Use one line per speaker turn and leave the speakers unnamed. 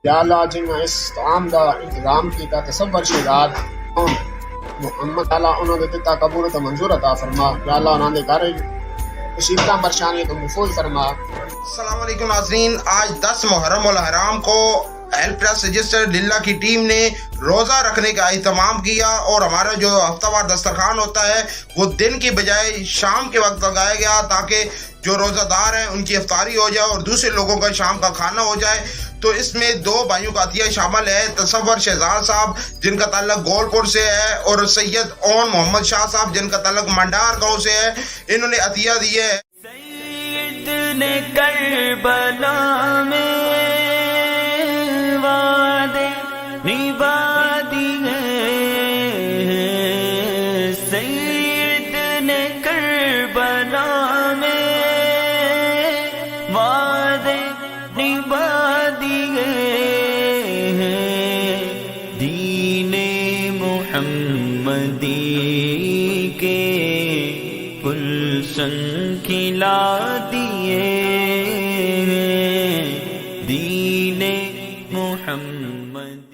یا اللہ جنہاں اس طعام دا انتظام کیتا تصور شہزاد محمد تعالیٰ انہوں نے دتا قبول تو منظور عطا فرما. یا اللہ انہوں نے گھر مصیبتاں پریشانیاں تو محفوظ فرما.
السلام علیکم ناظرین. آج 10 محرم الحرام کو ہیلپ پریس رجسٹر للہ کی ٹیم نے روزہ رکھنے کا اہتمام کیا اور ہمارا جو ہفتہ وار دسترخوان ہوتا ہے وہ دن کی بجائے شام کے وقت لگایا گیا تاکہ جو روزہ دار ہیں ان کی افطاری ہو جائے اور دوسرے لوگوں کا شام کا کھانا ہو جائے. تو اس میں 2 بھائیوں کا عطیہ شامل ہے. تصور شہزاد صاحب جن کا تعلق گول پور سے ہے اور سید اون محمد شاہ صاحب جن کا تعلق منڈار گاؤں سے ہے. انہوں نے عطیہ دیے ہے.
سید نے کربلا میں وعدے نبھا دیے. سید نے کربلا میں وعدے نبھا دیے. دین محمدی کے گلشن کھلا دیے. دین محمد